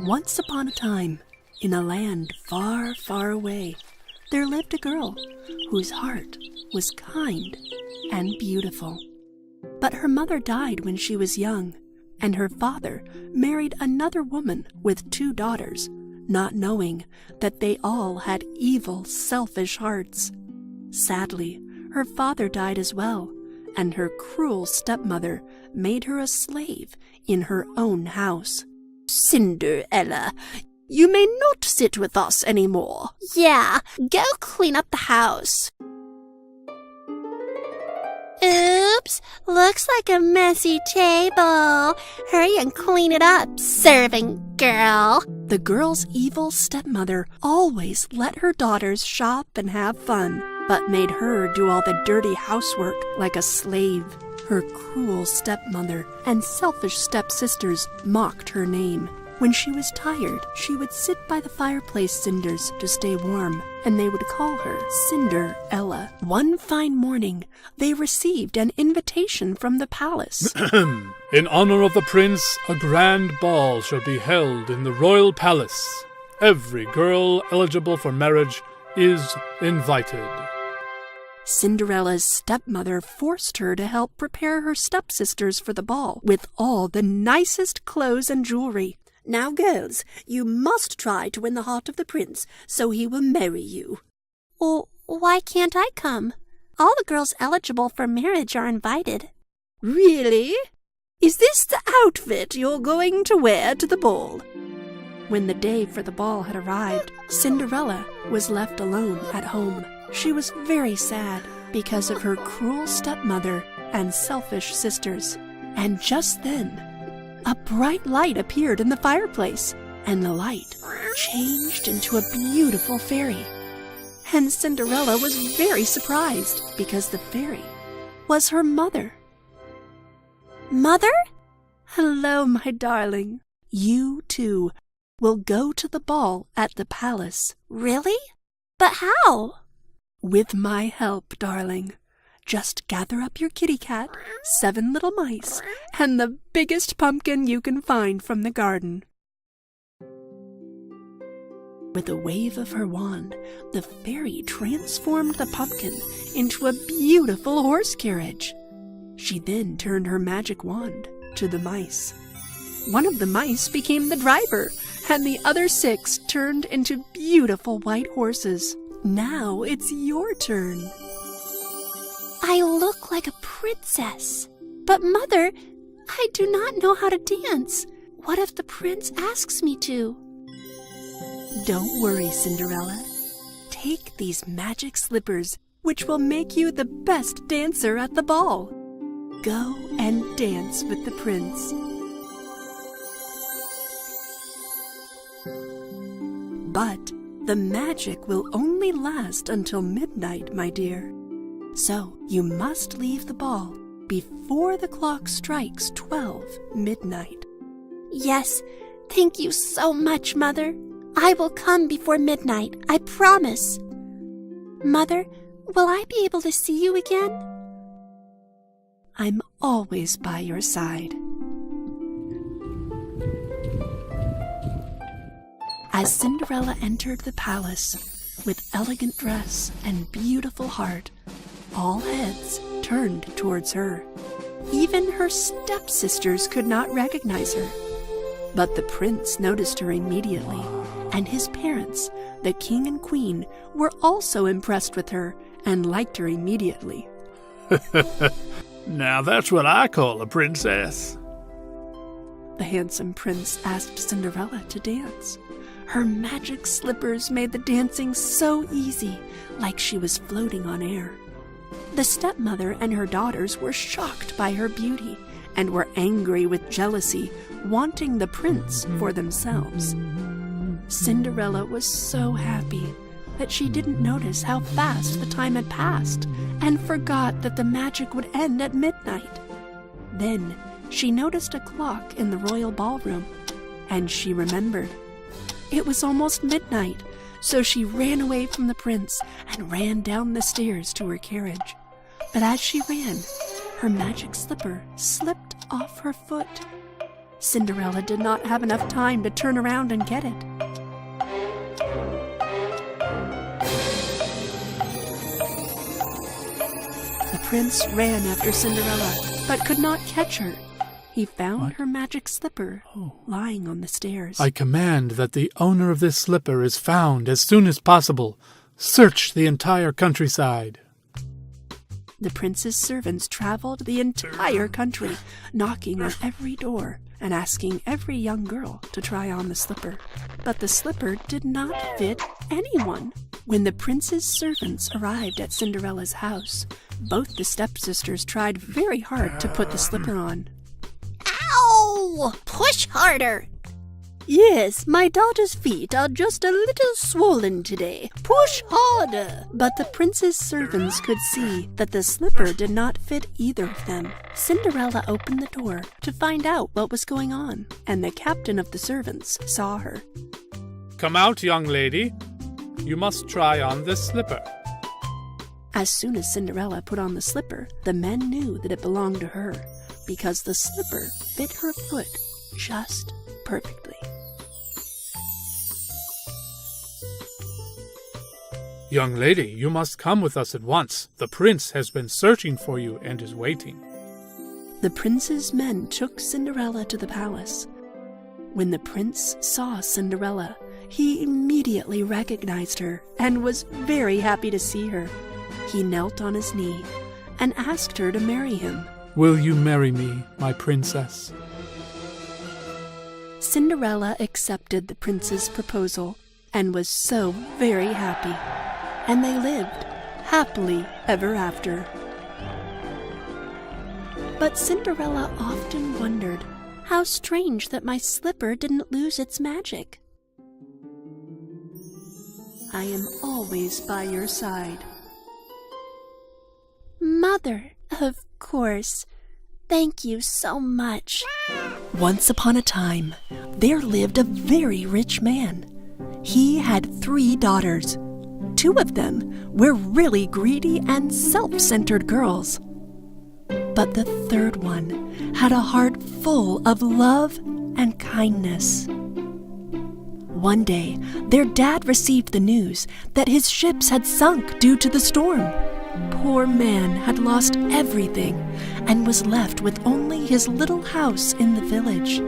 Once upon a time, in a land far, far away, there lived a girl whose heart was kind and beautiful. But her mother died when she was young, and her father married another woman with 2 daughters, not knowing that they all had evil, selfish hearts. Sadly, her father died as well, and her cruel stepmother made her a slave in her own house. Cinderella, you may not sit with us anymore. Yeah, go clean up the house. Oops, looks like a messy table. Hurry and clean it up, serving girl. The girl's evil stepmother always let her daughters shop and have fun, but made her do all the dirty housework like a slave. Her cruel stepmother and selfish stepsisters mocked her name. When she was tired, she would sit by the fireplace cinders to stay warm, and they would call her Cinderella. One fine morning, they received an invitation from the palace. In honor of the prince, a grand ball shall be held in the royal palace. Every girl eligible for marriage is invited. Cinderella's stepmother forced her to help prepare her stepsisters for the ball with all the nicest clothes and jewelry. Now, girls, you must try to win the heart of the prince, so he will marry you. Well, why can't I come? All the girls eligible for marriage are invited. Really? Is this the outfit you're going to wear to the ball? When the day for the ball had arrived, Cinderella was left alone at home. She was very sad because of her cruel stepmother and selfish sisters. And just then, a bright light appeared in the fireplace, and the light changed into a beautiful fairy. And Cinderella was very surprised because the fairy was her mother. Mother? Hello, my darling. You, too, will go to the ball at the palace. Really? But how? With my help, darling. Just gather up your kitty cat, 7 little mice, and the biggest pumpkin you can find from the garden. With a wave of her wand, the fairy transformed the pumpkin into a beautiful horse carriage. She then turned her magic wand to the mice. One of the mice became the driver, and the other 6 turned into beautiful white horses. Now it's your turn. I look like a princess. But, Mother, I do not know how to dance. What if the prince asks me to? Don't worry, Cinderella. Take these magic slippers, which will make you the best dancer at the ball. Go and dance with the prince. But the magic will only last until midnight, my dear. So you must leave the ball before the clock strikes 12 midnight. Yes, thank you so much, Mother. I will come before midnight, I promise. Mother, will I be able to see you again? I'm always by your side. As Cinderella entered the palace with elegant dress and beautiful heart, all heads turned towards her. Even her stepsisters could not recognize her. But the prince noticed her immediately, and his parents, the king and queen, were also impressed with her and liked her immediately. Now that's what I call a princess. The handsome prince asked Cinderella to dance. Her magic slippers made the dancing so easy, like she was floating on air. The stepmother and her daughters were shocked by her beauty and were angry with jealousy, wanting the prince for themselves. Cinderella was so happy that she didn't notice how fast the time had passed and forgot that the magic would end at midnight. Then she noticed a clock in the royal ballroom, and she remembered. It was almost midnight, so she ran away from the prince and ran down the stairs to her carriage. But as she ran, her magic slipper slipped off her foot. Cinderella did not have enough time to turn around and get it. The prince ran after Cinderella, but could not catch her. He found her magic slipper lying on the stairs. I command that the owner of this slipper is found as soon as possible. Search the entire countryside. The prince's servants traveled the entire country, knocking on every door and asking every young girl to try on the slipper. But the slipper did not fit anyone. When the prince's servants arrived at Cinderella's house, both the stepsisters tried very hard to put the slipper on. Ow! Push harder! Yes, my daughter's feet are just a little swollen today. Push harder! But the prince's servants could see that the slipper did not fit either of them. Cinderella opened the door to find out what was going on, and the captain of the servants saw her. Come out, young lady. You must try on this slipper. As soon as Cinderella put on the slipper, the men knew that it belonged to her, because the slipper fit her foot just perfectly. Young lady, you must come with us at once. The prince has been searching for you and is waiting. The prince's men took Cinderella to the palace. When the prince saw Cinderella, he immediately recognized her and was very happy to see her. He knelt on his knee and asked her to marry him. Will you marry me, my princess? Cinderella accepted the prince's proposal and was so very happy, and they lived happily ever after. But Cinderella often wondered, how strange that my slipper didn't lose its magic. I am always by your side. Mother, of course. Thank you so much. Once upon a time, there lived a very rich man. He had 3 daughters. 2 of them were really greedy and self-centered girls. But the 3rd one had a heart full of love and kindness. One day, their dad received the news that his ships had sunk due to the storm. Poor man had lost everything and was left with only his little house in the village.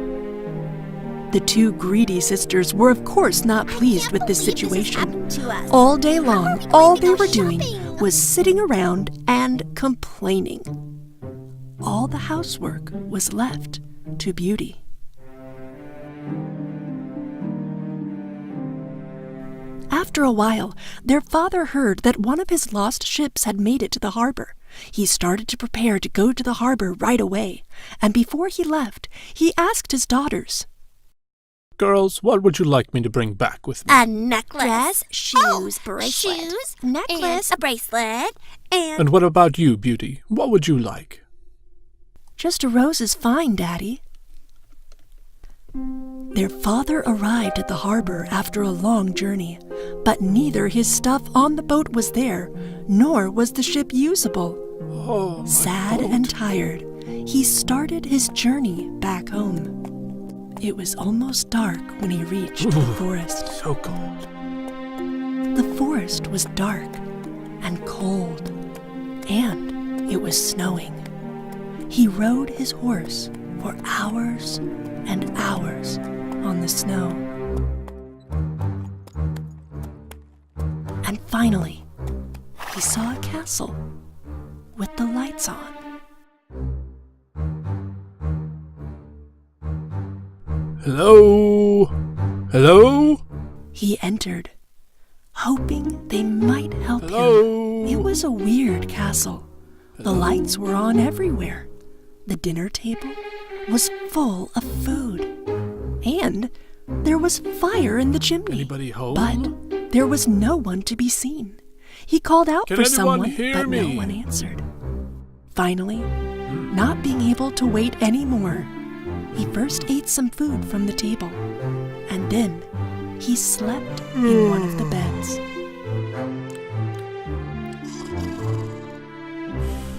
The 2 greedy sisters were of course not pleased with this situation. All day long, all they were doing was sitting around and complaining. All the housework was left to Beauty. After a while, their father heard that one of his lost ships had made it to the harbor. He started to prepare to go to the harbor right away, and before he left, he asked his daughters, Girls, what would you like me to bring back with me? A necklace, shoes, bracelet, shoes, necklace, and a bracelet, and... And what about you, Beauty? What would you like? Just a rose is fine, Daddy. Their father arrived at the harbor after a long journey, but neither his stuff on the boat was there, nor was the ship usable. Oh, Sad and tired, he started his journey back home. It was almost dark when he reached the forest. So cold. The forest was dark and cold, and it was snowing. He rode his horse for hours and hours on the snow. And finally, he saw a castle with the lights on. Hello? Hello? He entered, hoping they might help Hello? him. It was a weird castle. The lights were on everywhere. The dinner table was full of food. And there was fire in the chimney. Anybody home? But there was no one to be seen. He called out Can for anyone someone, hear but no me? one answered. Finally, not being able to wait anymore, he first ate some food from the table, and then he slept in one of the beds.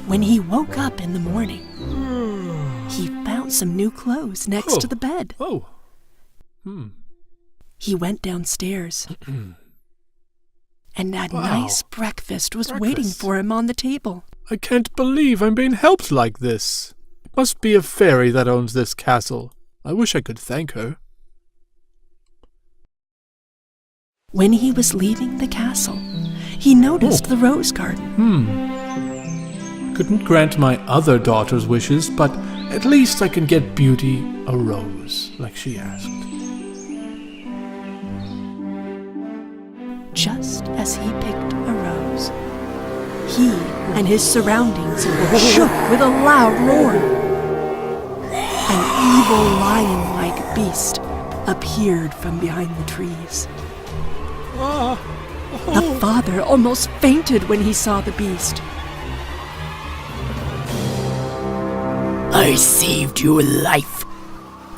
When he woke up in the morning, he found found some new clothes next to the bed. Oh. He went downstairs, and a nice breakfast was waiting for him on the table. I can't believe I'm being helped like this. It must be a fairy that owns this castle. I wish I could thank her. When he was leaving the castle, he noticed the rose garden. Couldn't grant my other daughter's wishes, but at least I can get Beauty a rose, like she asked. Just as he picked a rose, he and his surroundings shook with a loud roar. An evil lion-like beast appeared from behind the trees. The father almost fainted when he saw the beast. I saved your life.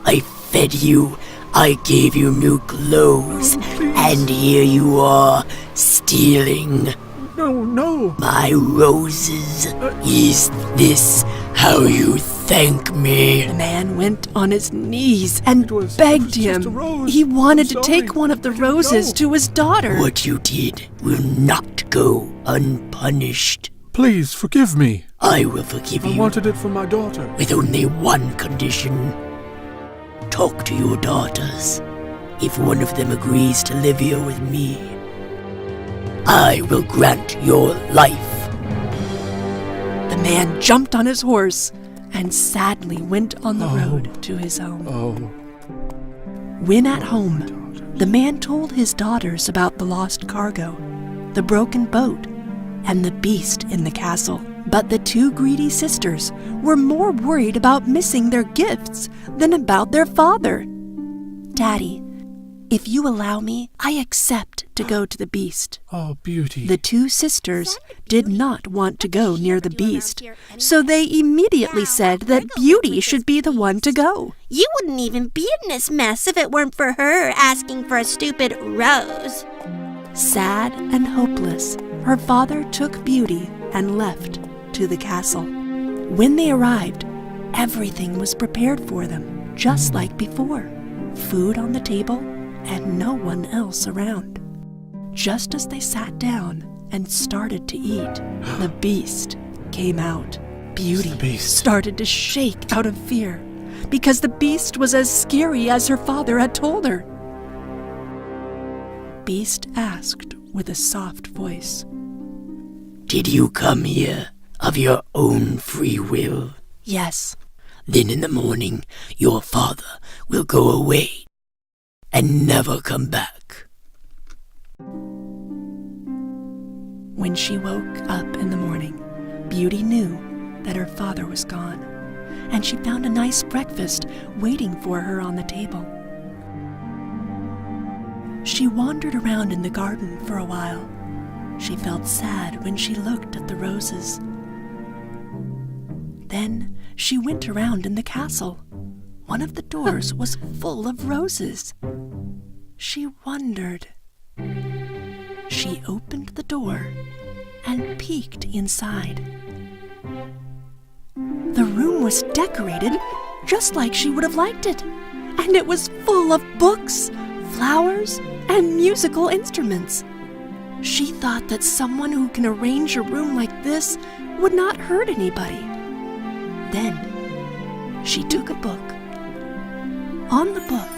I fed you. I gave you new clothes. And here you are, stealing No. my roses. Is this how you thank me? The man went on his knees and It was begged just a him. rose. He wanted I'm to take sorry. one of the I didn't roses know. to his daughter. What you did will not go unpunished. Please forgive me. I will forgive I you wanted it for my daughter. with only one condition. Talk to your daughters. If one of them agrees to live here with me, I will grant your life. The man jumped on his horse and sadly went on the road to his home. When at home, the man told his daughters about the lost cargo, the broken boat, and the beast in the castle. But the two greedy sisters were more worried about missing their gifts than about their father. Daddy, if you allow me, I accept to go to the beast. Oh, Beauty. The two sisters did not want to go near the beast, so they immediately said that Beauty should be the one to go. You wouldn't even be in this mess if it weren't for her asking for a stupid rose. Sad and hopeless, her father took Beauty and left to the castle. When they arrived, everything was prepared for them, just like before. Food on the table and no one else around. Just as they sat down and started to eat, the beast came out. Beauty beast. started to shake out of fear because the beast was as scary as her father had told her. Beast asked with a soft voice, Did you come here of your own free will? "Yes." Then in the morning your father will go away and never come back. When she woke up in the morning, Beauty knew that her father was gone, and she found a nice breakfast waiting for her on the table. She wandered around in the garden for a while. She felt sad when she looked at the roses. Then she went around in the castle. One of the doors was full of roses. She wondered. She opened the door and peeked inside. The room was decorated just like she would have liked it, and it was full of books, flowers, and musical instruments. She thought that someone who can arrange a room like this would not hurt anybody. Then she took a book. On the book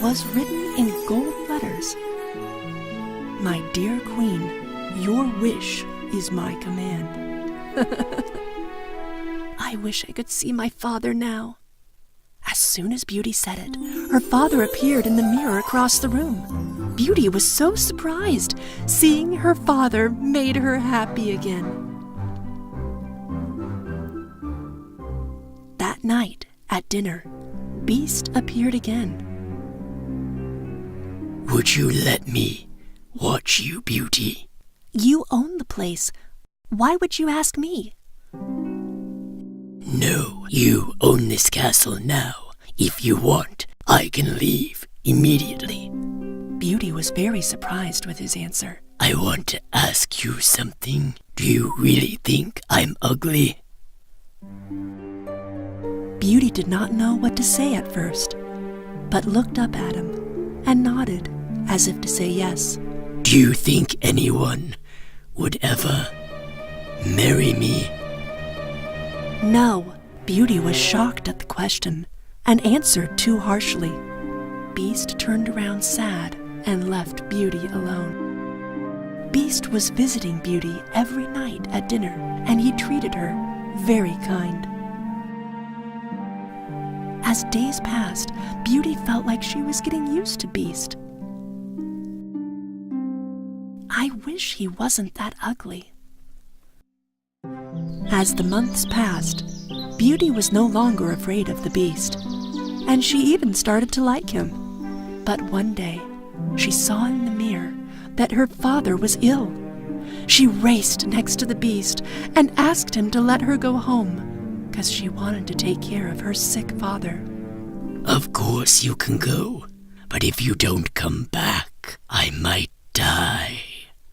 was written in gold letters, "My dear queen, your wish is my command." I wish I could see my father now. As soon as Beauty said it, her father appeared in the mirror across the room. Beauty was so surprised. Seeing her father made her happy again. That night, at dinner, Beast appeared again. Would you let me watch you, Beauty? "You own the place. Why would you ask me?" No, you own this castle now. If you want, I can leave immediately. Beauty was very surprised with his answer. I want to ask you something. Do you really think I'm ugly? Beauty did not know what to say at first, but looked up at him and nodded as if to say yes. Do you think anyone would ever marry me? No. Beauty was shocked at the question and answered too harshly. Beast turned around sad and left Beauty alone. Beast was visiting Beauty every night at dinner, and he treated her very kind. As days passed, Beauty felt like she was getting used to Beast. I wish he wasn't that ugly. As the months passed, Beauty was no longer afraid of the Beast, and she even started to like him. But one day, she saw in the mirror that her father was ill. She raced next to the Beast and asked him to let her go home, because she wanted to take care of her sick father. Of course you can go, but if you don't come back, I might die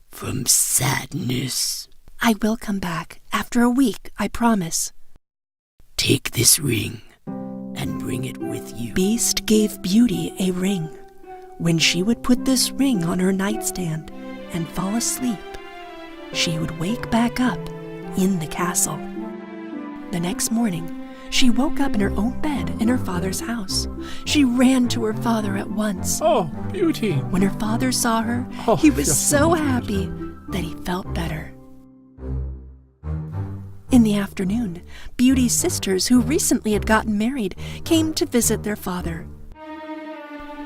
from sadness. I will come back after a week, I promise. Take this ring and bring it with you. Beast gave Beauty a ring. When she would put this ring on her nightstand and fall asleep, she would wake back up in the castle. The next morning, she woke up in her own bed in her father's house. She ran to her father at once. Oh, Beauty! When her father saw her, Oh, he was yes, so Lord. happy that he felt better. In the afternoon, Beauty's sisters, who recently had gotten married, came to visit their father.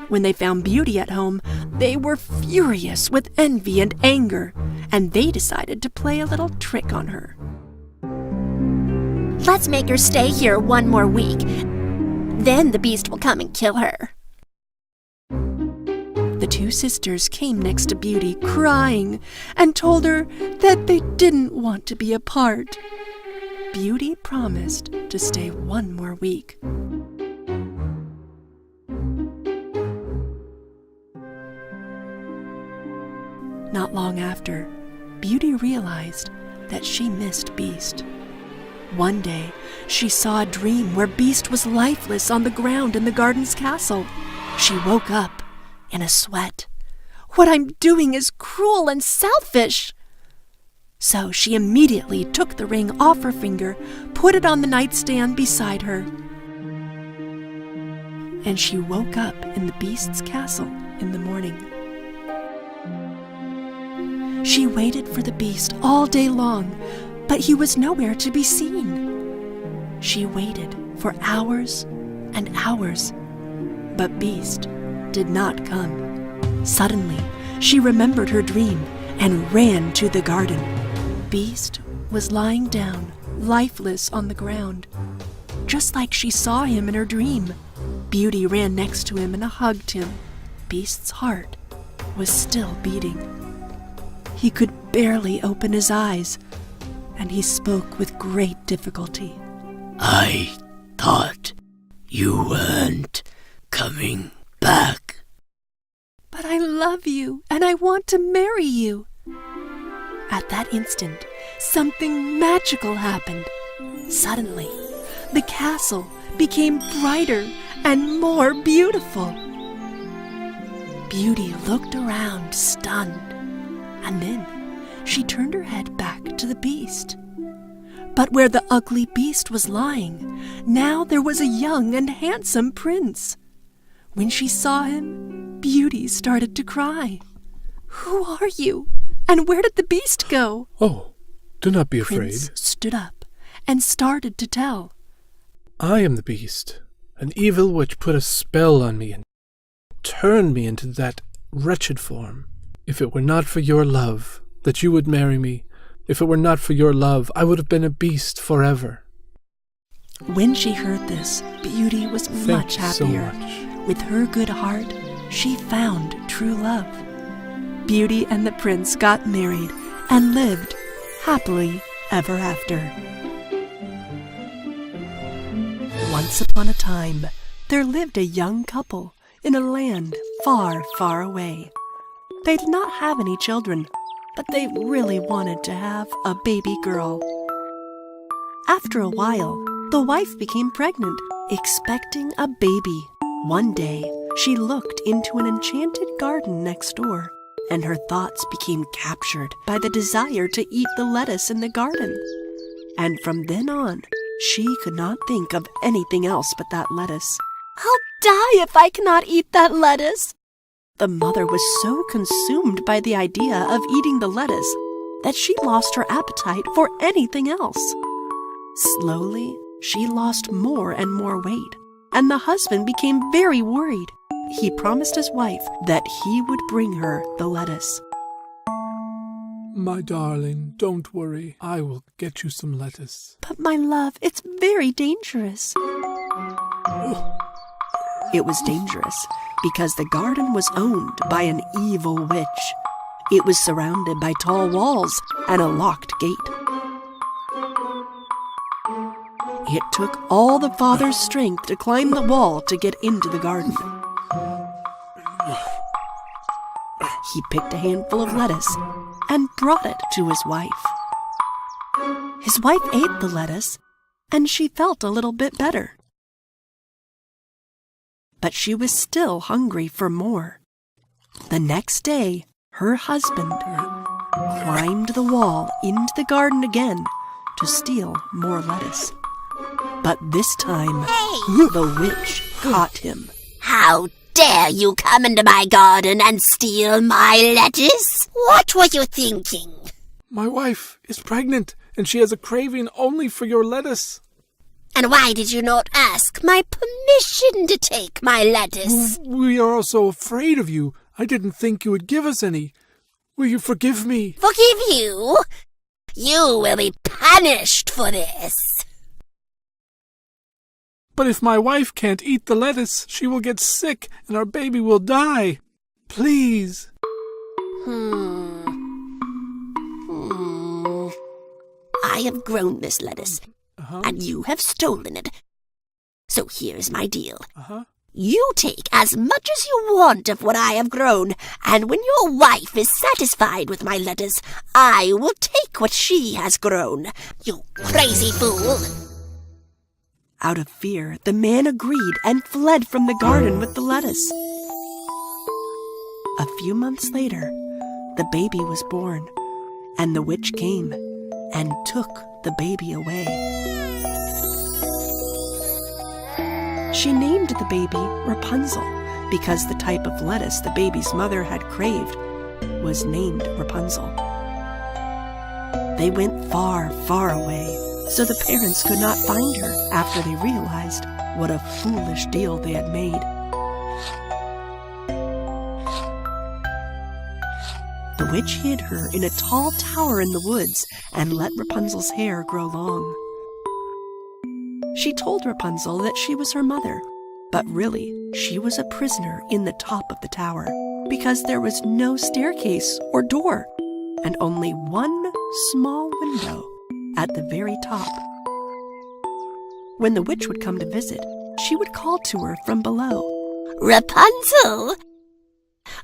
When they found Beauty at home, they were furious with envy and anger, and they decided to play a little trick on her. Let's make her stay here one more week. Then the Beast will come and kill her. The two sisters came next to Beauty, crying, and told her that they didn't want to be apart. Beauty promised to stay one more week. Not long after, Beauty realized that she missed Beast. One day, she saw a dream where Beast was lifeless on the ground in the garden's castle. She woke up in a sweat. What I'm doing is cruel and selfish. So she immediately took the ring off her finger, put it on the nightstand beside her, and she woke up in the Beast's castle in the morning. She waited for the Beast all day long, but he was nowhere to be seen. She waited for hours and hours, but Beast did not come. Suddenly, she remembered her dream and ran to the garden. Beast was lying down, lifeless on the ground, just like she saw him in her dream. Beauty ran next to him and hugged him. Beast's heart was still beating. He could barely open his eyes, and he spoke with great difficulty. I thought you weren't coming back. But I love you, and I want to marry you. At that instant, something magical happened. Suddenly, the castle became brighter and more beautiful. Beauty looked around, stunned, and then she turned her head back to the Beast. But where the ugly Beast was lying, now there was a young and handsome prince. When she saw him, Beauty started to cry. "Who are you? And where did the Beast go?" Oh, do not be afraid. Prince stood up and started to tell. I am the Beast, an evil witch put a spell on me and turned me into that wretched form. If it were not for your love, that you would marry me, if it were not for your love, I would have been a beast forever. When she heard this, Beauty was much Thank you happier. so much. With her good heart, she found true love. Beauty and the prince got married and lived happily ever after. Once upon a time, there lived a young couple in a land far, far away. They did not have any children, but they really wanted to have a baby girl. After a while, the wife became pregnant expecting a baby. One day, she looked into an enchanted garden next door, and her thoughts became captured by the desire to eat the lettuce in the garden. And from then on, she could not think of anything else but that lettuce. "I'll die if I cannot eat that lettuce." The mother was so consumed by the idea of eating the lettuce that she lost her appetite for anything else. Slowly, she lost more and more weight, and the husband became very worried. He promised his wife that he would bring her the lettuce. My darling, don't worry. I will get you some lettuce. "But my love, it's very dangerous." It was dangerous because the garden was owned by an evil witch. It was surrounded by tall walls and a locked gate. It took all the father's strength to climb the wall to get into the garden. He picked a handful of lettuce and brought it to his wife. His wife ate the lettuce, and she felt a little bit better. But she was still hungry for more. The next day, her husband climbed the wall into the garden again to steal more lettuce. But this time, the witch caught him. How dare you come into my garden and steal my lettuce? What were you thinking? My wife is pregnant, and she has a craving only for your lettuce. And why did you not ask my permission to take my lettuce? We are all so afraid of you. I didn't think you would give us any. Will you forgive me? Forgive you? You will be punished for this. But if my wife can't eat the lettuce, she will get sick and our baby will die. Please. I have grown this lettuce, and you have stolen it. So here's my deal. You take as much as you want of what I have grown, and when your wife is satisfied with my lettuce, I will take what she has grown. You crazy fool! Out of fear, the man agreed and fled from the garden with the lettuce. A few months later, the baby was born, and the witch came and took the baby away. She named the baby Rapunzel because the type of lettuce the baby's mother had craved was named Rapunzel. They went far, far away, so the parents could not find her after they realized what a foolish deal they had made. The witch hid her in a tall tower in the woods and let Rapunzel's hair grow long. She told Rapunzel that she was her mother, but really she was a prisoner in the top of the tower because there was no staircase or door and only one small window at the very top. When the witch would come to visit, she would call to her from below. Rapunzel!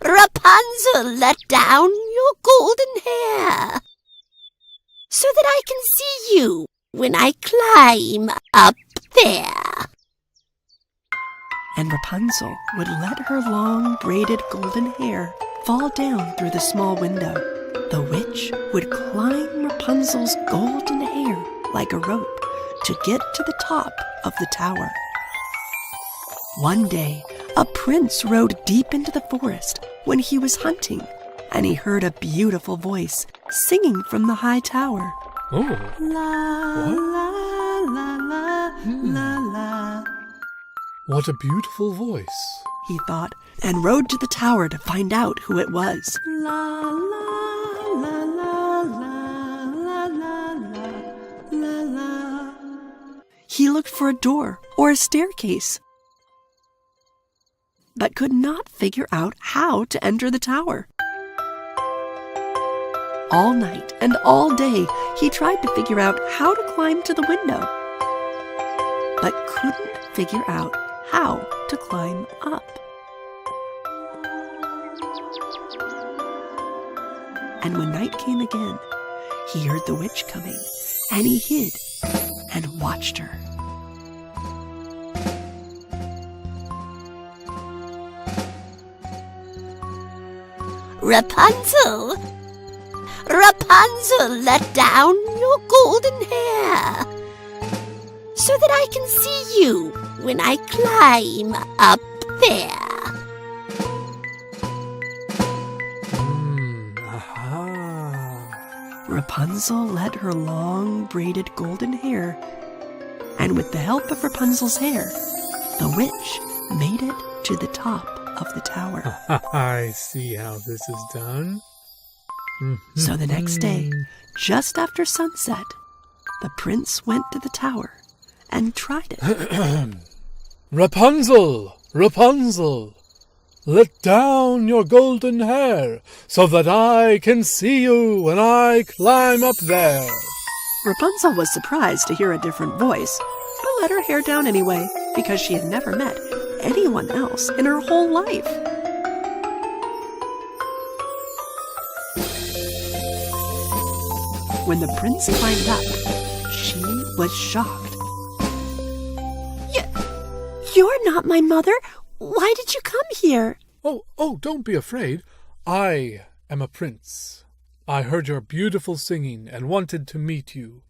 Rapunzel, let down your golden hair so that I can see you when I climb up there. And Rapunzel would let her long braided golden hair fall down through the small window. The witch would climb Rapunzel's golden hair like a rope to get to the top of the tower. One day, a prince rode deep into the forest when he was hunting, and he heard a beautiful voice singing from the high tower. Oh. La, What? la, la, la, la, la. What a beautiful voice. He thought, and rode to the tower to find out who it was. La, la, la, la, la, la, la, la, la. He looked for a door or a staircase, but could not figure out how to enter the tower. All night and all day, he tried to figure out how to climb to the window, but couldn't figure out how to climb up. And when night came again, he heard the witch coming, and he hid and watched her. Rapunzel! Rapunzel, let down your golden hair so that I can see you when I climb up there. Rapunzel let her long braided golden hair, and with the help of Rapunzel's hair, the witch made it to the top of the tower. I see how this is done. So the next day, just after sunset, the prince went to the tower and tried it. Rapunzel! Rapunzel! Let down your golden hair so that I can see you when I climb up there. Rapunzel was surprised to hear a different voice, but let her hair down anyway, because she had never met anyone else in her whole life. When the prince climbed up, she was shocked. You're not my mother. Why did you come here? Oh, don't be afraid. I am a prince. I heard your beautiful singing and wanted to meet you.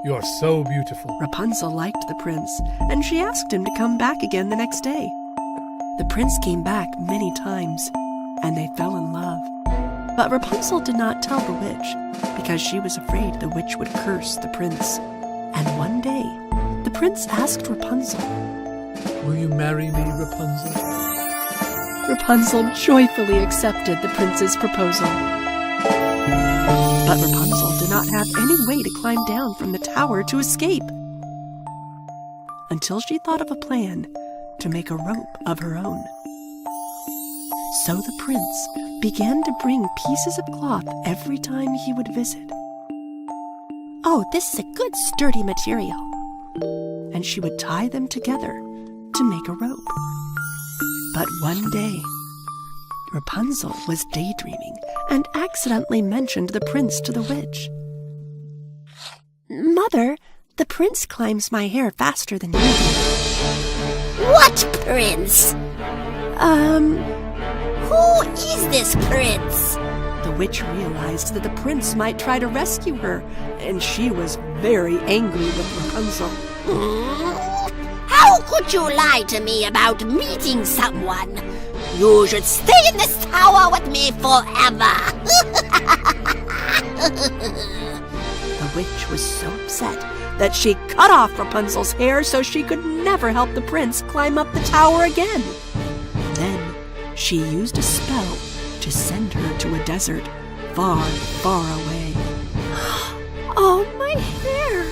You are so beautiful. Rapunzel liked the prince, and she asked him to come back again the next day. The prince came back many times, and they fell in love. But Rapunzel did not tell the witch, because she was afraid the witch would curse the prince. And one day, the prince asked Rapunzel, "Will you marry me, Rapunzel?" Rapunzel joyfully accepted the prince's proposal. But Rapunzel did not have any way to climb down from the tower to escape, until she thought of a plan to make a rope of her own. So the prince began to bring pieces of cloth every time he would visit. Oh, this is a good sturdy material. And she would tie them together to make a rope. But one day, Rapunzel was daydreaming and accidentally mentioned the prince to the witch. Mother, The prince climbs my hair faster than you do. what prince? Who is this prince? The witch realized that the prince might try to rescue her, and she was very angry with Rapunzel. How could you lie to me about meeting someone? You should stay in this tower with me forever. The witch was so upset that she cut off Rapunzel's hair so she could never help the prince climb up the tower again. Then she used a spell to send her to a desert far, far away. Oh, my hair.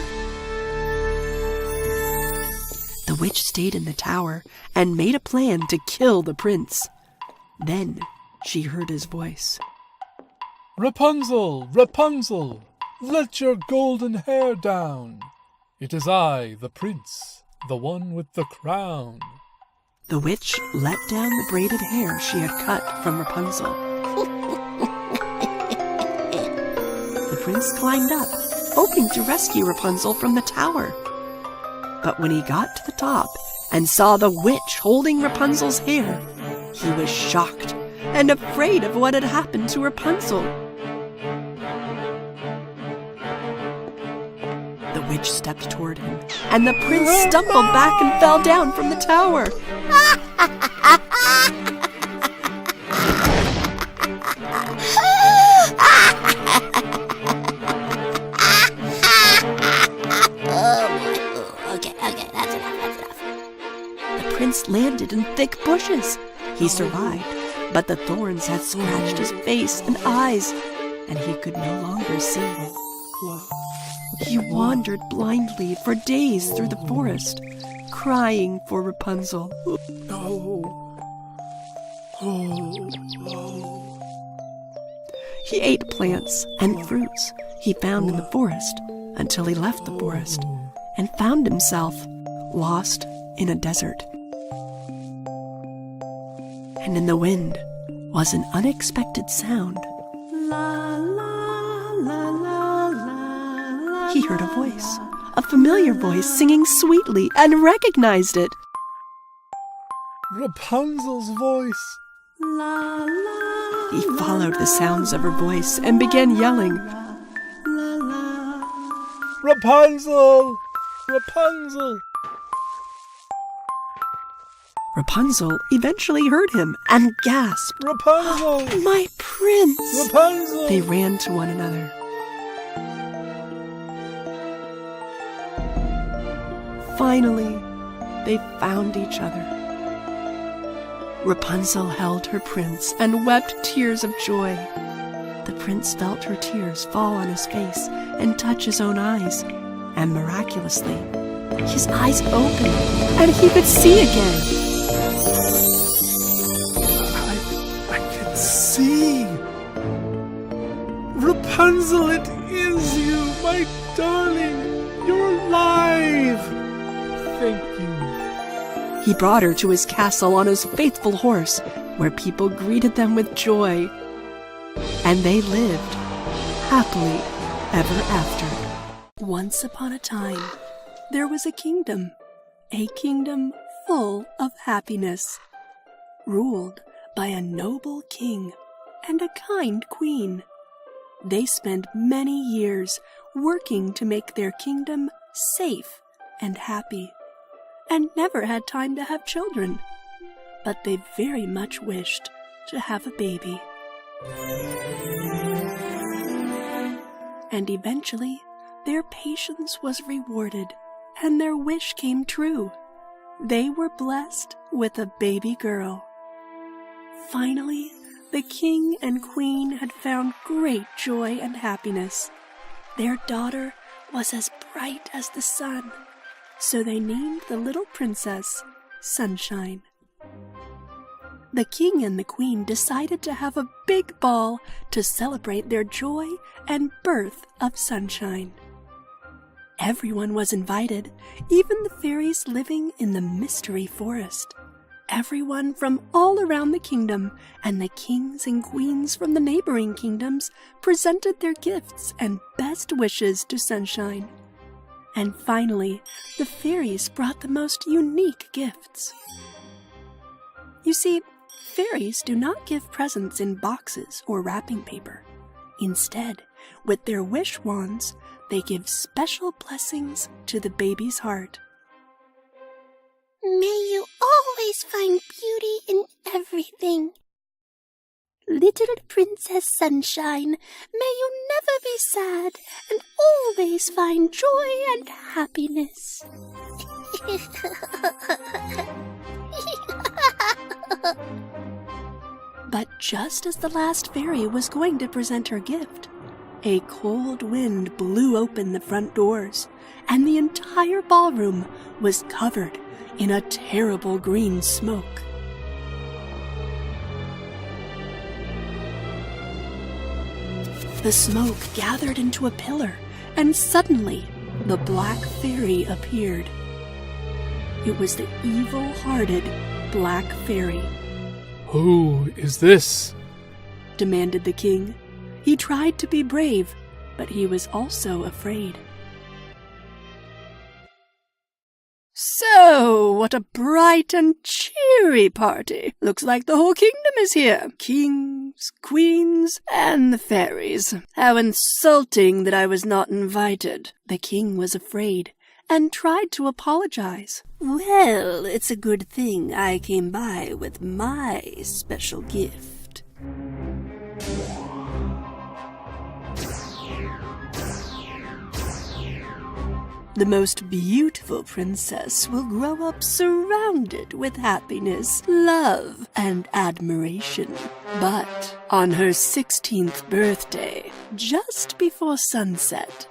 The witch stayed in the tower and made a plan to kill the prince. Then she heard his voice. Rapunzel! Rapunzel! Let your golden hair down. It is I, the prince, the one with the crown. The witch let down the braided hair she had cut from Rapunzel. The prince climbed up, hoping to rescue Rapunzel from the tower. But when he got to the top and saw the witch holding Rapunzel's hair, he was shocked and afraid of what had happened to Rapunzel. The witch stepped toward him, and the prince stumbled back and fell down from the tower. Okay, that's enough. The prince landed in thick bushes. He survived, but the thorns had scratched his face and eyes, and he could no longer see. He wandered blindly for days through the forest, crying for Rapunzel. He ate plants and fruits he found in the forest until he left the forest and found himself lost in a desert. And in the wind was an unexpected sound. He heard a voice, a familiar voice singing sweetly, and recognized it. Rapunzel's voice. He followed the sounds of her voice and began yelling, Rapunzel! Rapunzel! Rapunzel eventually heard him and gasped, Rapunzel! "My prince!" Rapunzel! They ran to one another. Finally, they found each other. Rapunzel held her prince and wept tears of joy. The prince felt her tears fall on his face and touch his own eyes, and miraculously, his eyes opened and he could see again. I can see! Rapunzel, it is you, my darling! You're alive! Thank you. He brought her to his castle on his faithful horse, where people greeted them with joy. And they lived happily ever after. Once upon a time, there was a kingdom full of happiness, ruled by a noble king and a kind queen. They spent many years working to make their kingdom safe and happy, and never had time to have children, but they very much wished to have a baby. And eventually, their patience was rewarded, and their wish came true. They were blessed with a baby girl. Finally, the king and queen had found great joy and happiness. Their daughter was as bright as the sun, so they named the little princess Sunshine. The king and the queen decided to have a big ball to celebrate their joy and birth of Sunshine. Everyone was invited, even the fairies living in the mystery forest. Everyone from all around the kingdom and the kings and queens from the neighboring kingdoms presented their gifts and best wishes to Sunshine. And finally, the fairies brought the most unique gifts. You see, fairies do not give presents in boxes or wrapping paper. Instead, with their wish wands, they give special blessings to the baby's heart. May you always find beauty in everything. Little Princess Sunshine, may you never be sad and always find joy and happiness. But just as the last fairy was going to present her gift, a cold wind blew open the front doors, and the entire ballroom was covered in a terrible green smoke. The smoke gathered into a pillar, and suddenly the Black Fairy appeared. It was the evil-hearted Black Fairy. Who is this? Demanded the king. He tried to be brave, but he was also afraid. So, what a bright and cheery party. Looks like the whole kingdom is here. Kings, queens, and the fairies. How insulting that I was not invited. The king was afraid and tried to apologize. Well, it's a good thing I came by with my special gift. The most beautiful princess will grow up surrounded with happiness, love, and admiration. But on her 16th birthday, just before sunset,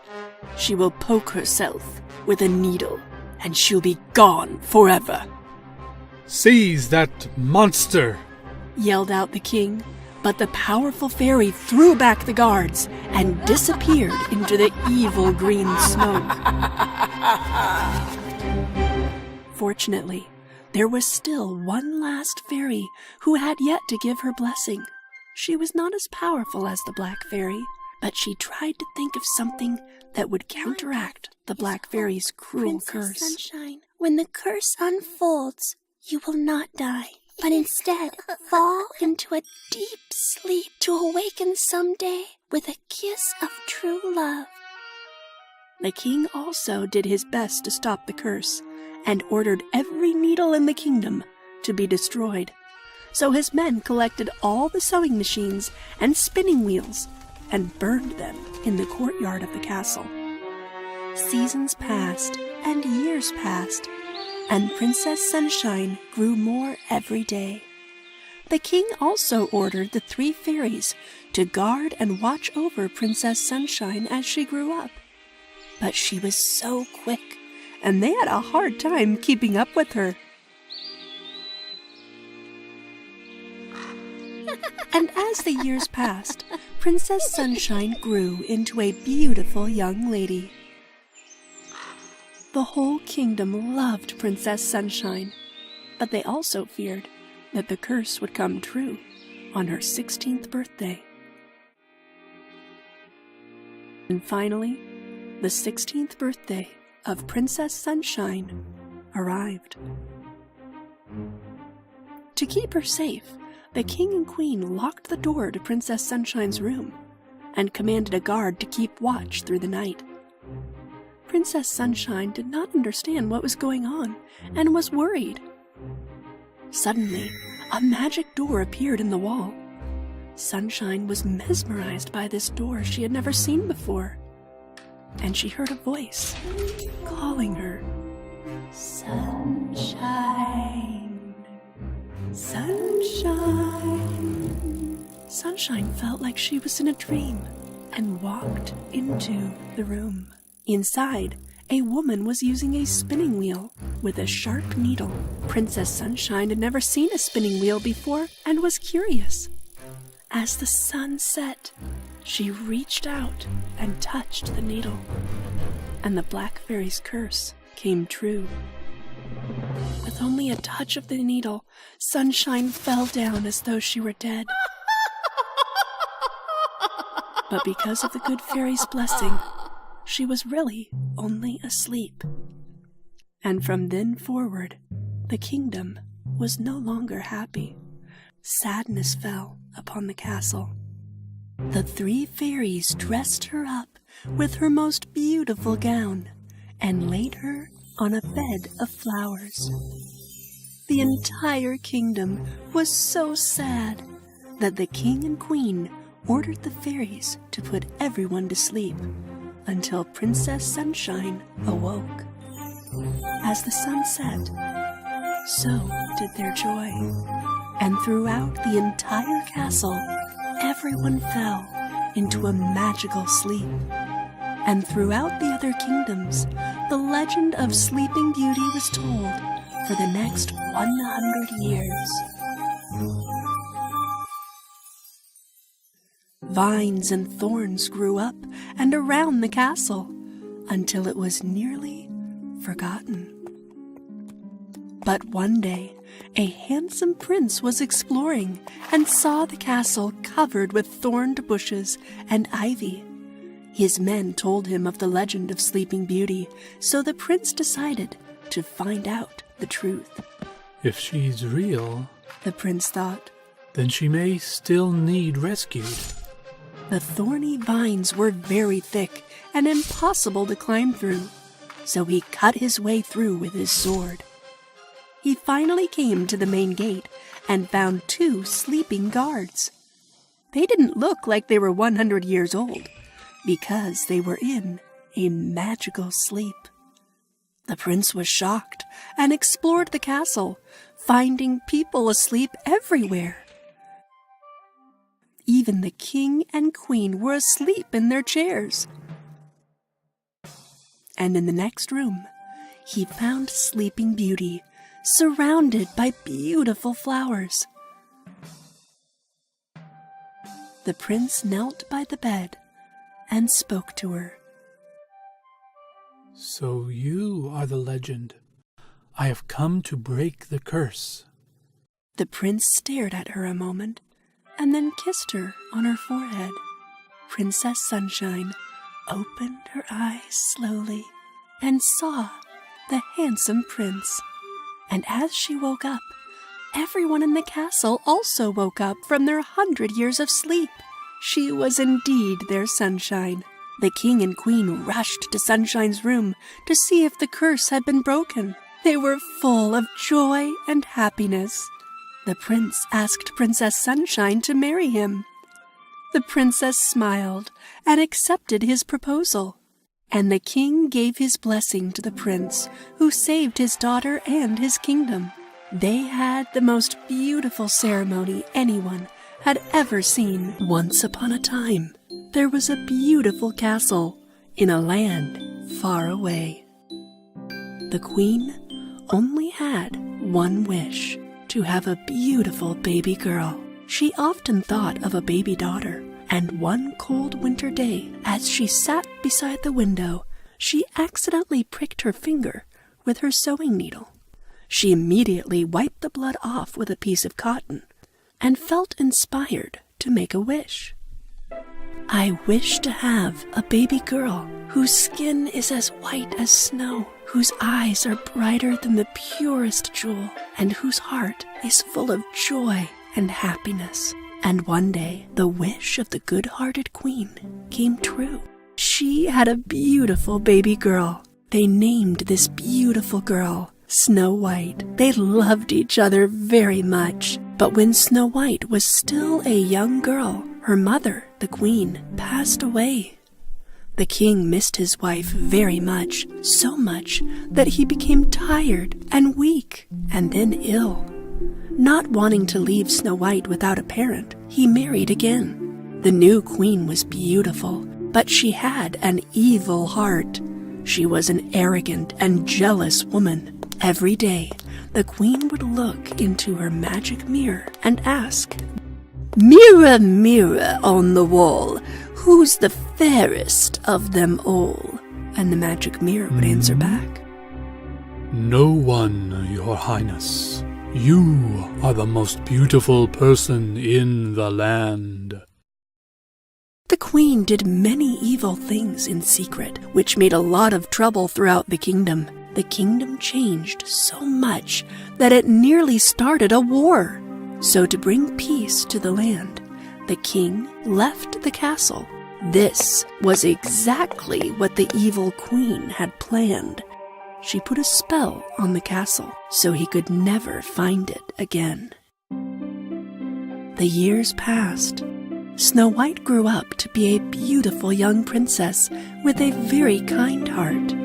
she will poke herself with a needle, and she'll be gone forever. Seize that monster! Yelled out the king, but the powerful fairy threw back the guards and disappeared into the evil green smoke. Fortunately, there was still one last fairy who had yet to give her blessing. She was not as powerful as the Black Fairy, but she tried to think of something that would counteract the Black Fairy's cruel Princess curse. Sunshine, when the curse unfolds, you will not die. but instead fall into a deep sleep to awaken someday with a kiss of true love. The king also did his best to stop the curse and ordered every needle in the kingdom to be destroyed. So his men collected all the sewing machines and spinning wheels and burned them in the courtyard of the castle. Seasons passed and years passed, and Princess Sunshine grew more every day. The king also ordered the 3 fairies to guard and watch over Princess Sunshine as she grew up. But she was so quick, and they had a hard time keeping up with her. And as the years passed, Princess Sunshine grew into a beautiful young lady. The whole kingdom loved Princess Sunshine, but they also feared that the curse would come true on her 16th birthday. And finally, the 16th birthday of Princess Sunshine arrived. To keep her safe, the king and queen locked the door to Princess Sunshine's room and commanded a guard to keep watch through the night. Princess Sunshine did not understand what was going on and was worried. Suddenly, a magic door appeared in the wall. Sunshine was mesmerized by this door she had never seen before, and she heard a voice calling her, "Sunshine, Sunshine." Sunshine felt like she was in a dream and walked into the room. Inside, a woman was using a spinning wheel with a sharp needle. Princess Sunshine had never seen a spinning wheel before and was curious. As the sun set, she reached out and touched the needle, and the Black Fairy's curse came true. With only a touch of the needle, Sunshine fell down as though she were dead. But because of the good fairy's blessing, she was really only asleep. And from then forward, the kingdom was no longer happy. Sadness fell upon the castle. The 3 fairies dressed her up with her most beautiful gown and laid her on a bed of flowers. The entire kingdom was so sad that the king and queen ordered the fairies to put everyone to sleep until Princess Sunshine awoke. As the sun set, so did their joy, and throughout the entire castle, everyone fell into a magical sleep. And throughout the other kingdoms, the legend of Sleeping Beauty was told for the next 100 years. Vines and thorns grew up and around the castle until it was nearly forgotten. But one day, a handsome prince was exploring and saw the castle covered with thorned bushes and ivy. His men told him of the legend of Sleeping Beauty, so the prince decided to find out the truth. If she's real, the prince thought, then she may still need rescued. The thorny vines were very thick and impossible to climb through, so he cut his way through with his sword. He finally came to the main gate and found 2 sleeping guards. They didn't look like they were 100 years old, because they were in a magical sleep. The prince was shocked and explored the castle, finding people asleep everywhere. Even the king and queen were asleep in their chairs. And in the next room, he found Sleeping Beauty, surrounded by beautiful flowers. The prince knelt by the bed and spoke to her. So you are the legend. I have come to break the curse. The prince stared at her a moment and then kissed her on her forehead. Princess Sunshine opened her eyes slowly and saw the handsome prince. And as she woke up, everyone in the castle also woke up from their 100 years of sleep. She was indeed their sunshine. The king and queen rushed to Sunshine's room to see if the curse had been broken. They were full of joy and happiness. The prince asked Princess Sunshine to marry him. The princess smiled and accepted his proposal, and the king gave his blessing to the prince, who saved his daughter and his kingdom. They had the most beautiful ceremony anyone had ever seen. Once upon a time, there was a beautiful castle in a land far away. The queen only had one wish: to have a beautiful baby girl. She often thought of a baby daughter, and one cold winter day, as she sat beside the window, she accidentally pricked her finger with her sewing needle. She immediately wiped the blood off with a piece of cotton and felt inspired to make a wish. I wish to have a baby girl whose skin is as white as snow, whose eyes are brighter than the purest jewel, and whose heart is full of joy and happiness. And one day, the wish of the good-hearted queen came true. She had a beautiful baby girl. They named this beautiful girl Snow White. They loved each other very much. But when Snow White was still a young girl, her mother, the queen, passed away. The king missed his wife very much, so much that he became tired and weak and then ill. Not wanting to leave Snow White without a parent, he married again. The new queen was beautiful, but she had an evil heart. She was an arrogant and jealous woman. Every day, the queen would look into her magic mirror and ask, "Mirror, mirror on the wall, who's the fairest of them all?" And the magic mirror would answer back, "No one, your highness. You are the most beautiful person in the land." The queen did many evil things in secret, which made a lot of trouble throughout the kingdom. The kingdom changed so much that it nearly started a war. So to bring peace to the land, the king left the castle. This was exactly what the evil queen had planned. She put a spell on the castle so he could never find it again. The years passed. Snow White grew up to be a beautiful young princess with a very kind heart.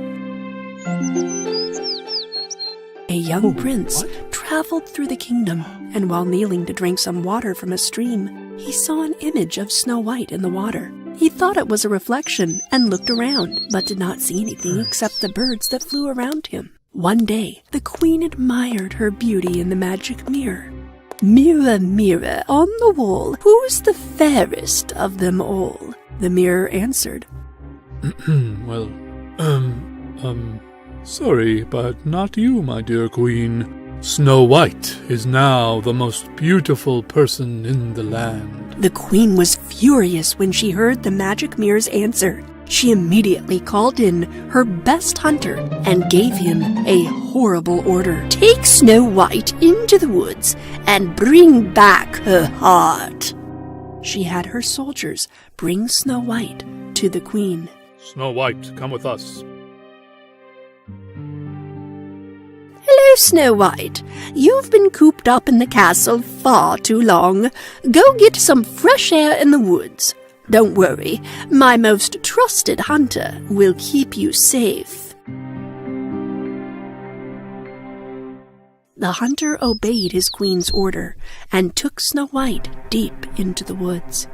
A young prince traveled through the kingdom, and while kneeling to drink some water from a stream, he saw an image of Snow White in the water. He thought it was a reflection and looked around, but did not see anything except the birds that flew around him. One day, the queen admired her beauty in the magic mirror. "Mirror, mirror on the wall, who's the fairest of them all?" The mirror answered, Well, sorry, but not you, my dear queen. Snow White is now the most beautiful person in the land. The queen was furious when she heard the magic mirror's answer. She immediately called in her best hunter and gave him a horrible order. "Take Snow White into the woods and bring back her heart." She had her soldiers bring Snow White to the queen. Snow White, come with us. "Hello, Snow White. You've been cooped up in the castle far too long. Go get some fresh air in the woods. Don't worry, my most trusted hunter will keep you safe." The hunter obeyed his queen's order and took Snow White deep into the woods.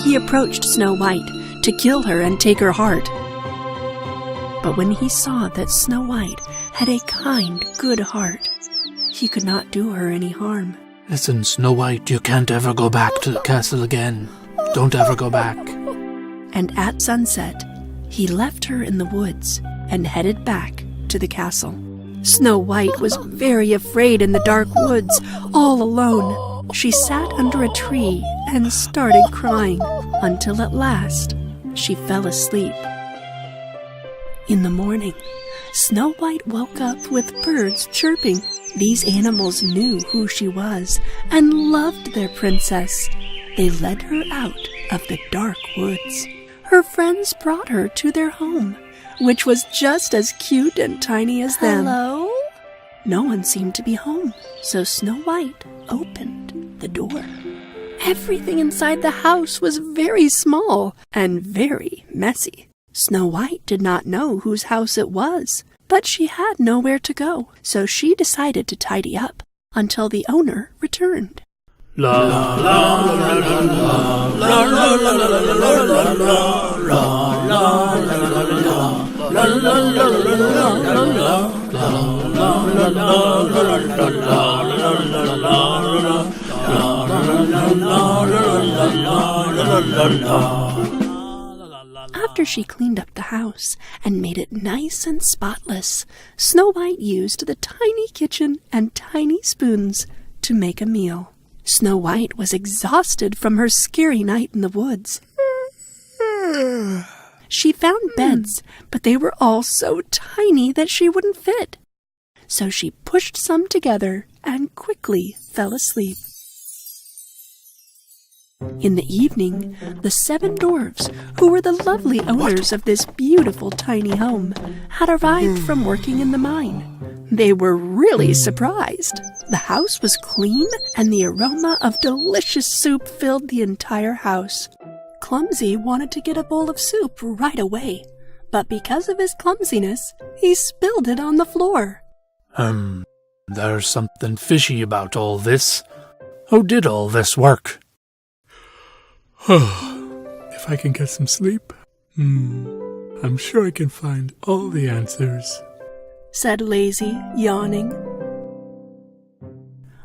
He approached Snow White to kill her and take her heart. But when he saw that Snow White had a kind, good heart, he could not do her any harm. Listen, Snow White, you can't ever go back to the castle again. Don't ever go back. And at sunset, he left her in the woods and headed back to the castle. Snow White was very afraid in the dark woods, all alone. She sat under a tree and started crying until at last she fell asleep. In the morning, Snow White woke up with birds chirping. These animals knew who she was and loved their princess. They led her out of the dark woods. Her friends brought her to their home, which was just as cute and tiny as them. Hello? No one seemed to be home, so Snow White opened the door. Everything inside the house was very small and very messy. Snow White did not know whose house it was, but she had nowhere to go, so she decided to tidy up until the owner returned. La la la la la la la After she cleaned up the house and made it nice and spotless, Snow White used the tiny kitchen and tiny spoons to make a meal. Snow White was exhausted from her scary night in the woods. She found beds, but they were all so tiny that she wouldn't fit. So she pushed some together and quickly fell asleep. In the evening, the 7 dwarfs, who were the lovely owners of this beautiful tiny home, had arrived from working in the mine. They were really surprised. The house was clean, and the aroma of delicious soup filled the entire house. Clumsy wanted to get a bowl of soup right away, but because of his clumsiness, he spilled it on the floor. There's something fishy about all this. Who did all this work? If I can get some sleep, I'm sure I can find all the answers, said Lazy, yawning.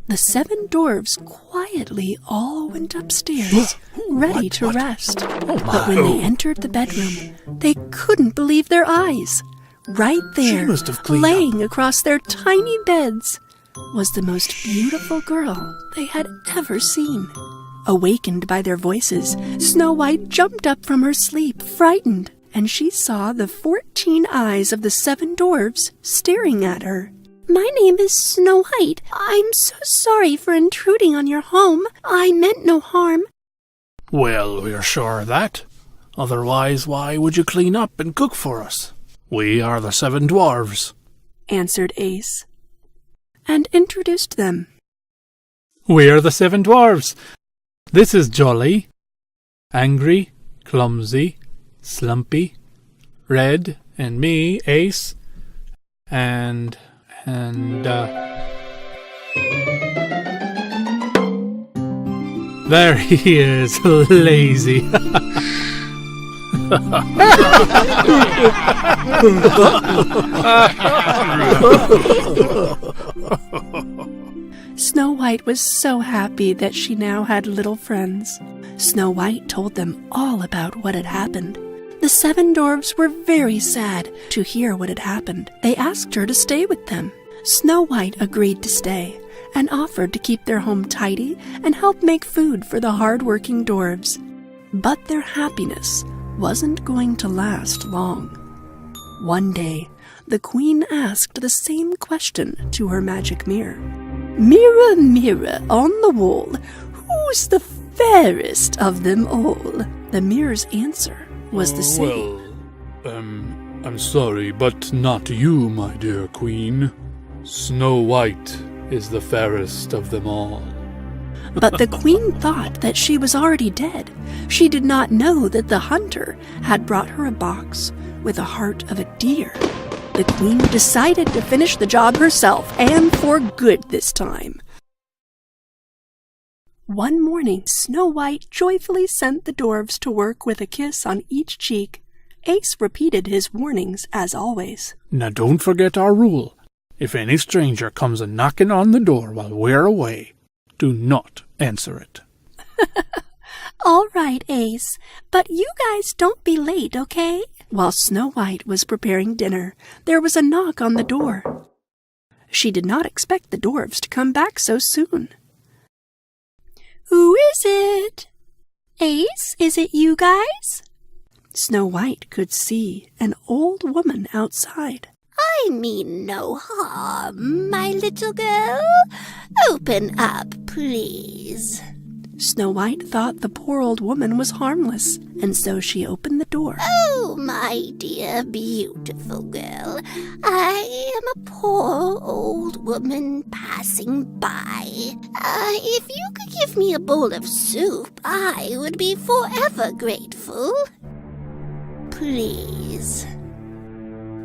The 7 dwarves quietly all went upstairs, ready to rest. But when they entered the bedroom, they couldn't believe their eyes. Right there, laying across their tiny beds, was the most beautiful girl they had ever seen. Awakened by their voices, Snow White jumped up from her sleep, frightened, and she saw the 14 eyes of the 7 dwarves staring at her. My name is Snow White. I'm so sorry for intruding on your home. I meant no harm. Well, we're sure of that. Otherwise, why would you clean up and cook for us? We are the 7 dwarves, answered Ace, and introduced them. We are the 7 dwarves. This is Jolly, Angry, Clumsy, Slumpy, Red, and me, Ace, and there he is, Lazy. Snow White was so happy that she now had little friends. Snow White told them all about what had happened. The 7 dwarves were very sad to hear what had happened. They asked her to stay with them. Snow White agreed to stay and offered to keep their home tidy and help make food for the hard-working dwarves. But their happiness wasn't going to last long. One day, the queen asked the same question to her magic mirror. Mirror, mirror on the wall, who's the fairest of them all? The mirror's answer was the same. Well, I'm sorry, but not you, my dear queen. Snow White is the fairest of them all. But the queen thought that she was already dead. She did not know that the hunter had brought her a box with a heart of a deer. The queen decided to finish the job herself, and for good this time. One morning, Snow White joyfully sent the dwarves to work with a kiss on each cheek. Ace repeated his warnings as always. Now don't forget our rule. If any stranger comes a-knocking on the door while we're away, do not answer it. All right, Ace, but you guys don't be late, okay? While Snow White was preparing dinner, there was a knock on the door. She did not expect the dwarfs to come back so soon. "Who is it? Ace, is it you guys?" Snow White could see an old woman outside. I mean no harm, my little girl. Open up, please. Snow White thought the poor old woman was harmless, and so she opened the door. Oh, my dear, beautiful girl, I am a poor old woman passing by. If you could give me a bowl of soup, I would be forever grateful. Please.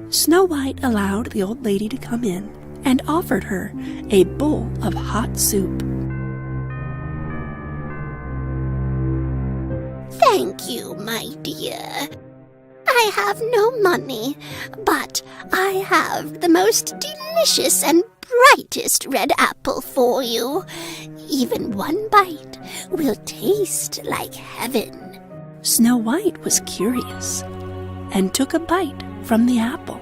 Snow White allowed the old lady to come in and offered her a bowl of hot soup. Thank you, my dear. I have no money, but I have the most delicious and brightest red apple for you. Even one bite will taste like heaven. Snow White was curious and took a bite from the apple.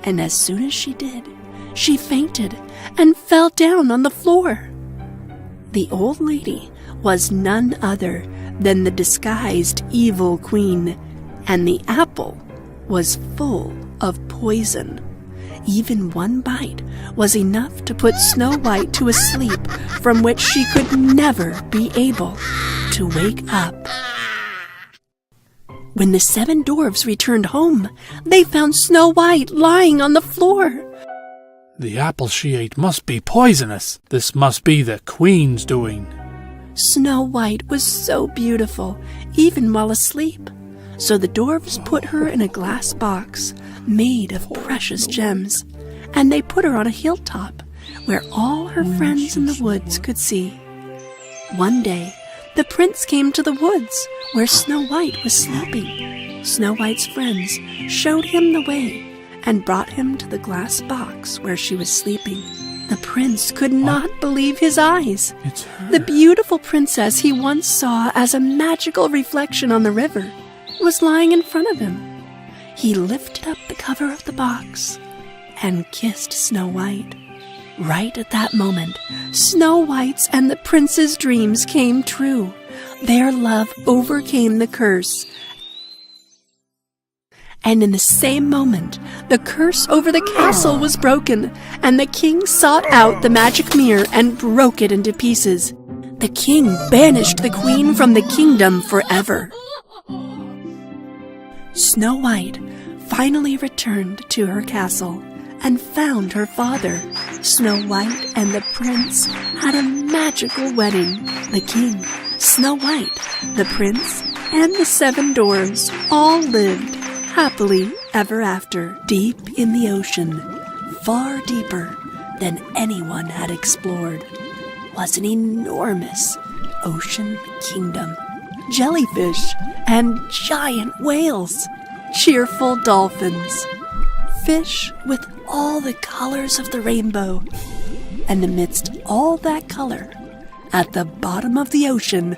And as soon as she did, she fainted and fell down on the floor. The old lady was none other than the disguised evil queen, and the apple was full of poison. Even one bite was enough to put Snow White to a sleep from which she could never be able to wake up. When the 7 dwarfs returned home, they found Snow White lying on the floor. The apple she ate must be poisonous. This must be the queen's doing. Snow White was so beautiful, even while asleep. So the dwarfs put her in a glass box made of precious gems, and they put her on a hilltop where all her friends in the woods could see. One day, the prince came to the woods where Snow White was sleeping. Snow White's friends showed him the way and brought him to the glass box where she was sleeping. The prince could not believe his eyes. It's her. The beautiful princess he once saw as a magical reflection on the river was lying in front of him. He lifted up the cover of the box and kissed Snow White. Right at that moment, Snow White's and the prince's dreams came true. Their love overcame the curse. And in the same moment, the curse over the castle was broken, and the king sought out the magic mirror and broke it into pieces. The king banished the queen from the kingdom forever. Snow White finally returned to her castle and found her father. Snow White and the prince had a magical wedding. The king, Snow White, the prince, and the 7 dwarfs all lived happily ever after, deep in the ocean, far deeper than anyone had explored, was an enormous ocean kingdom. Jellyfish and giant whales, cheerful dolphins, fish with all the colors of the rainbow, and amidst all that color, at the bottom of the ocean,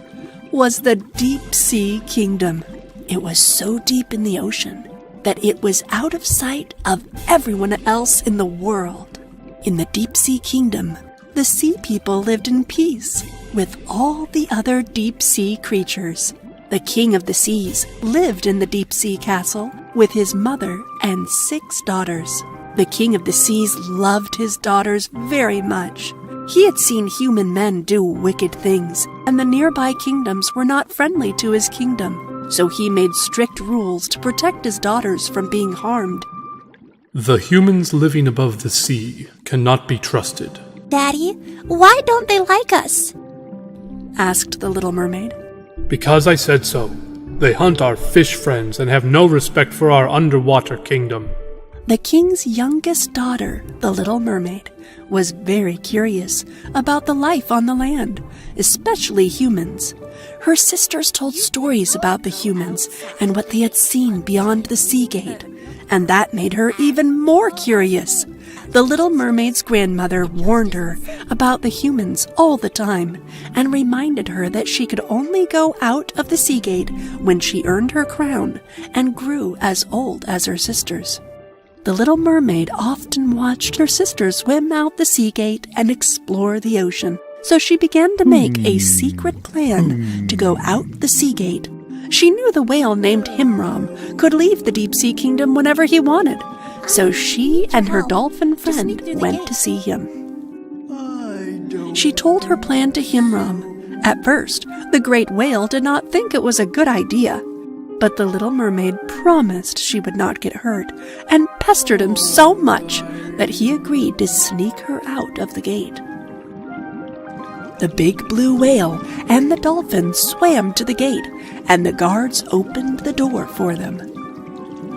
was the deep sea kingdom. It was so deep in the ocean that it was out of sight of everyone else in the world. In the deep sea kingdom, the sea people lived in peace with all the other deep sea creatures. The king of the seas lived in the deep sea castle with his mother and 6 daughters. The king of the seas loved his daughters very much. He had seen human men do wicked things, and the nearby kingdoms were not friendly to his kingdom. So he made strict rules to protect his daughters from being harmed. The humans living above the sea cannot be trusted. Daddy, why don't they like us? Asked the Little Mermaid. Because I said so. They hunt our fish friends and have no respect for our underwater kingdom. The king's youngest daughter, the Little Mermaid, was very curious about the life on the land, especially humans. Her sisters told stories about the humans and what they had seen beyond the sea gate, and that made her even more curious. The Little Mermaid's grandmother warned her about the humans all the time and reminded her that she could only go out of the sea gate when she earned her crown and grew as old as her sisters. The little mermaid often watched her sister swim out the sea gate and explore the ocean. So she began to make a secret plan to go out the sea gate. She knew the whale named Himram could leave the deep sea kingdom whenever he wanted. So she and her dolphin friend went to see him. She told her plan to Himram. At first, the great whale did not think it was a good idea. But the little mermaid promised she would not get hurt and pestered him so much that he agreed to sneak her out of the gate. The big blue whale and the dolphin swam to the gate, and the guards opened the door for them.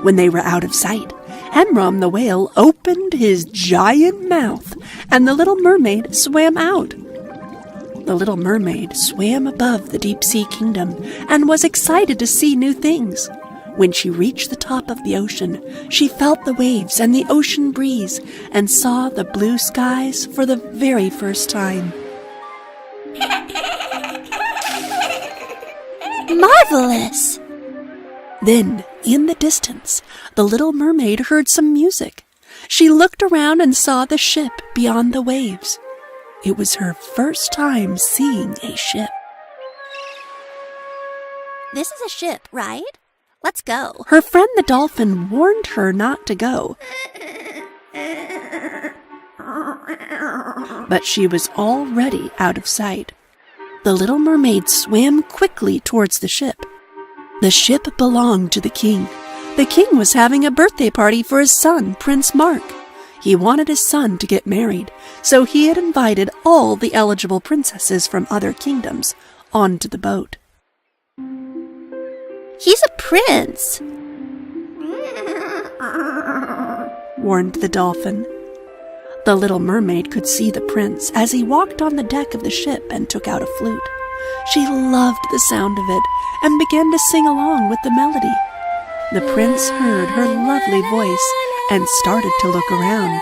When they were out of sight, Himram the whale opened his giant mouth, and the little mermaid swam out. The little mermaid swam above the deep-sea kingdom and was excited to see new things. When she reached the top of the ocean, she felt the waves and the ocean breeze and saw the blue skies for the very first time. Marvelous! Then, in the distance, the little mermaid heard some music. She looked around and saw the ship beyond the waves. It was her first time seeing a ship. This is a ship, right? Let's go. Her friend the dolphin warned her not to go. But she was already out of sight. The little mermaid swam quickly towards the ship. The ship belonged to the king. The king was having a birthday party for his son, Prince Mark. He wanted his son to get married, so he had invited all the eligible princesses from other kingdoms onto the boat. He's a prince, warned the dolphin. The little mermaid could see the prince as he walked on the deck of the ship and took out a flute. She loved the sound of it and began to sing along with the melody. The prince heard her lovely voice and started to look around.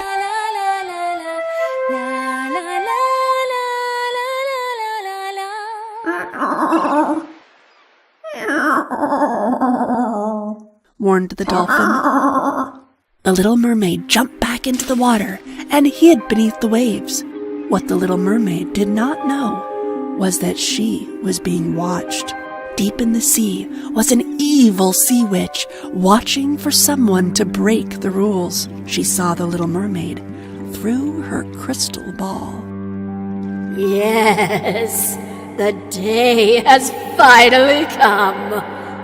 Warned the dolphin. The little mermaid jumped back into the water and hid beneath the waves. What the little mermaid did not know was that she was being watched. Deep in the sea was an evil sea witch watching for someone to break the rules. She saw the little mermaid through her crystal ball. Yes, the day has finally come.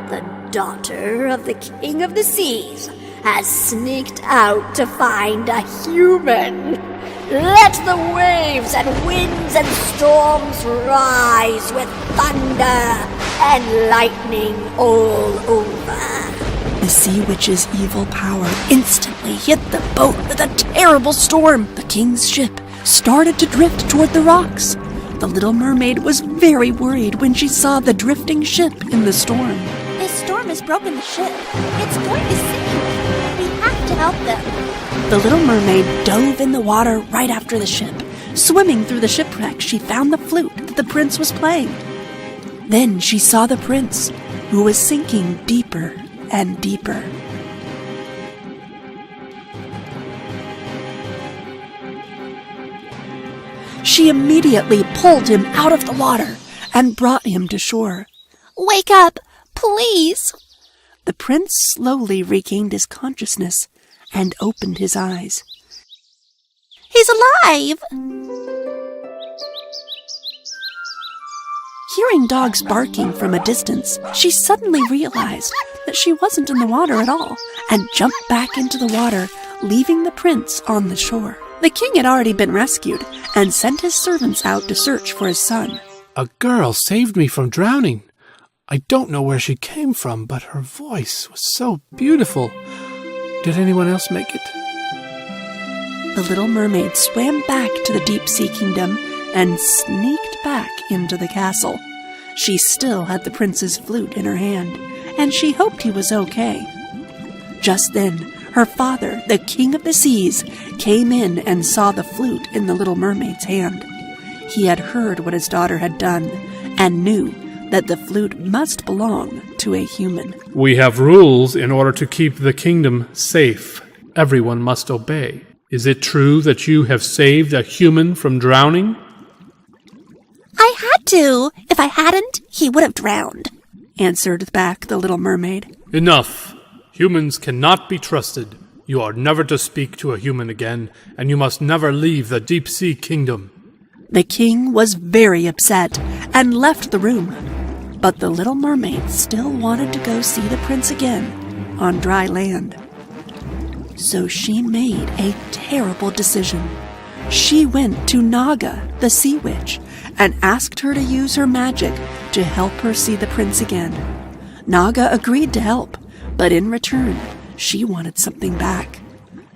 The daughter of the King of the Seas has sneaked out to find a human. Let the waves and winds and storms rise with thunder and lightning all over. The sea witch's evil power instantly hit the boat with a terrible storm. The king's ship started to drift toward the rocks. The little mermaid was very worried when she saw the drifting ship in the storm. This storm has broken the ship. It's going to sink. We have to help them. The little mermaid dove in the water right after the ship. Swimming through the shipwreck, she found the flute that the prince was playing. Then she saw the prince, who was sinking deeper and deeper. She immediately pulled him out of the water and brought him to shore. Wake up, please! The prince slowly regained his consciousness and opened his eyes. He's alive! Hearing dogs barking from a distance, she suddenly realized that she wasn't in the water at all and jumped back into the water, leaving the prince on the shore. The king had already been rescued and sent his servants out to search for his son. A girl saved me from drowning. I don't know where she came from, but her voice was so beautiful. Did anyone else make it? The little mermaid swam back to the deep-sea kingdom and sneaked back into the castle. She still had the prince's flute in her hand, and she hoped he was okay. Just then, her father, the king of the seas, came in and saw the flute in the little mermaid's hand. He had heard what his daughter had done and knew that the flute must belong to a human. We have rules in order to keep the kingdom safe. everyone must obey. Is it true that you have saved a human from drowning? I had to. If I hadn't, he would have drowned, answered back the Little Mermaid. Enough. Humans cannot be trusted. You are never to speak to a human again, and you must never leave the deep-sea kingdom. The king was very upset and left the room. But the Little Mermaid still wanted to go see the prince again on dry land. So she made a terrible decision. She went to Naga, the sea witch, and asked her to use her magic to help her see the prince again. Naga agreed to help, but in return, she wanted something back.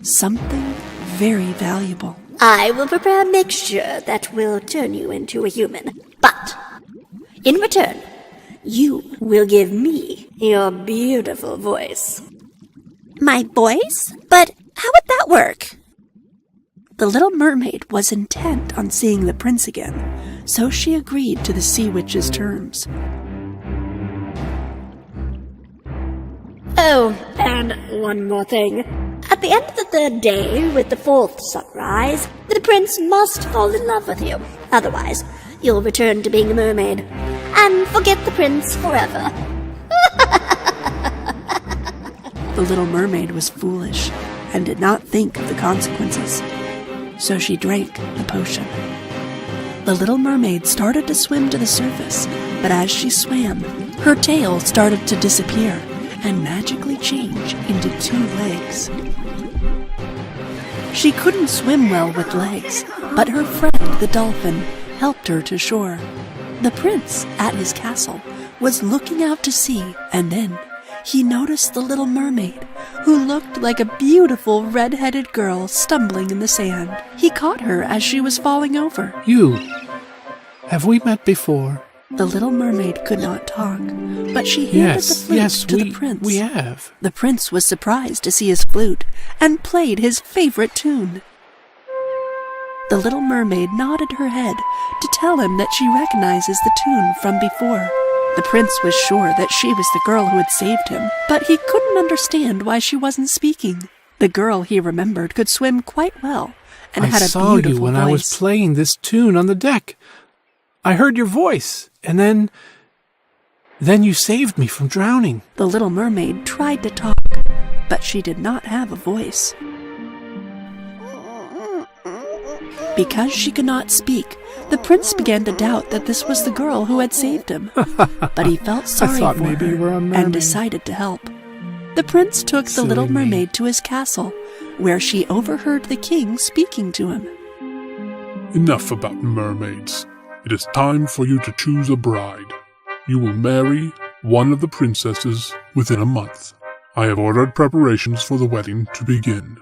Something very valuable. I will prepare a mixture that will turn you into a human. But, in return, you will give me your beautiful voice. My voice? But how would that work? The Little Mermaid was intent on seeing the prince again, so she agreed to the sea witch's terms. Oh, and one more thing. At the end of the third day, with the fourth sunrise, the prince must fall in love with you. Otherwise, you'll return to being a mermaid and forget the prince forever. The Little Mermaid was foolish and did not think of the consequences, so she drank the potion. The Little Mermaid started to swim to the surface, but as she swam, her tail started to disappear and magically change into 2 legs. She couldn't swim well with legs, but her friend the dolphin helped her to shore. The prince, at his castle, was looking out to sea, and then he noticed the Little Mermaid, who looked like a beautiful red-headed girl stumbling in the sand. He caught her as she was falling over. You. Have we met before? The Little Mermaid could not talk, but she handed the flute to the prince. We have. The prince was surprised to see his flute and played his favorite tune. The Little Mermaid nodded her head to tell him that she recognizes the tune from before. The prince was sure that she was the girl who had saved him, but he couldn't understand why she wasn't speaking. The girl, he remembered, could swim quite well and had a beautiful voice. I saw you when I was playing this tune on the deck. I heard your voice, and then you saved me from drowning. The Little Mermaid tried to talk, but she did not have a voice. Because she could not speak, the prince began to doubt that this was the girl who had saved him. But he felt sorry for her and decided to help. The prince took the Little Mermaid to his castle, where she overheard the king speaking to him. Enough about mermaids. It is time for you to choose a bride. You will marry one of the princesses within a month. I have ordered preparations for the wedding to begin.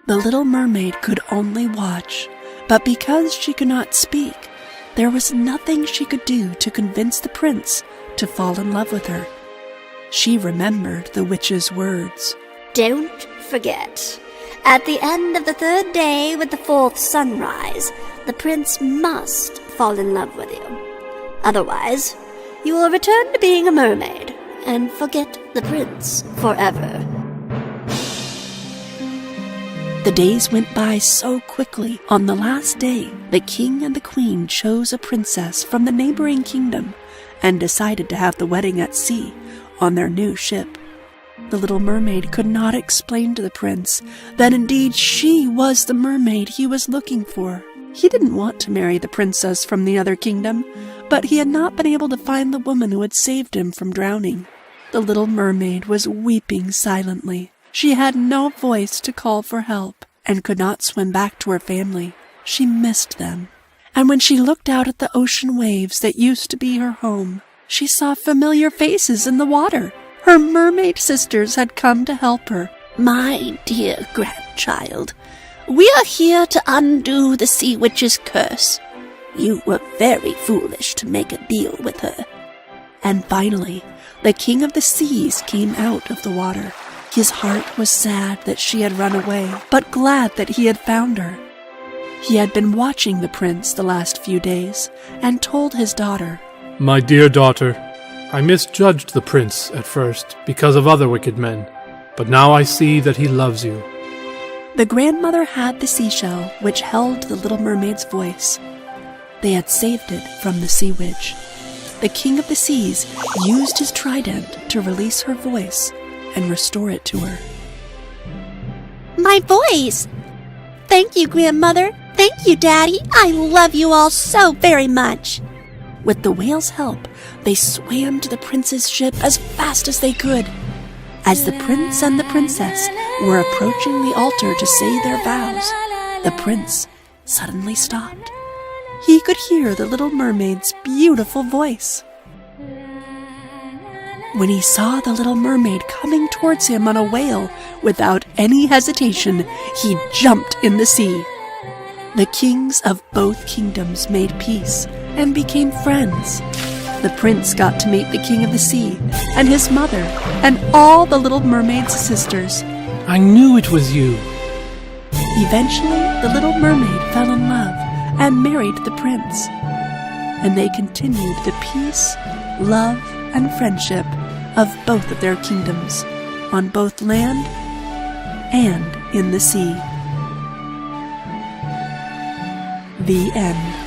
The Little Mermaid could only watch, but because she could not speak, there was nothing she could do to convince the prince to fall in love with her. She remembered the witch's words. Don't forget, at the end of the third day with the fourth sunrise, the prince must fall in love with you. Otherwise, you will return to being a mermaid and forget the prince forever. The days went by so quickly. On the last day, the king and the queen chose a princess from the neighboring kingdom and decided to have the wedding at sea on their new ship. The Little Mermaid could not explain to the prince that indeed she was the mermaid he was looking for. He didn't want to marry the princess from the other kingdom, but he had not been able to find the woman who had saved him from drowning. The Little Mermaid was weeping silently. She had no voice to call for help and could not swim back to her family. She missed them. And when she looked out at the ocean waves that used to be her home, she saw familiar faces in the water. Her mermaid sisters had come to help her. My dear grandchild, we are here to undo the sea witch's curse. You were very foolish to make a deal with her. And finally, the king of the seas came out of the water. His heart was sad that she had run away, but glad that he had found her. He had been watching the prince the last few days and told his daughter, My dear daughter, I misjudged the prince at first because of other wicked men, but now I see that he loves you. The grandmother had the seashell which held the little mermaid's voice. They had saved it from the sea witch. The king of the seas used his trident to release her voice and restore it to her. My voice! Thank you, Grandmother. Thank you, Daddy. I love you all so very much. With the whale's help, they swam to the prince's ship as fast as they could. As the prince and the princess were approaching the altar to say their vows, the prince suddenly stopped. He could hear the little mermaid's beautiful voice. When he saw the little mermaid coming towards him on a whale, without any hesitation, he jumped in the sea. The kings of both kingdoms made peace and became friends. The prince got to meet the king of the sea and his mother and all the little mermaid's sisters. I knew it was you. Eventually, the little mermaid fell in love and married the prince. And they continued the peace, love, and friendship of both of their kingdoms, on both land and in the sea. The end.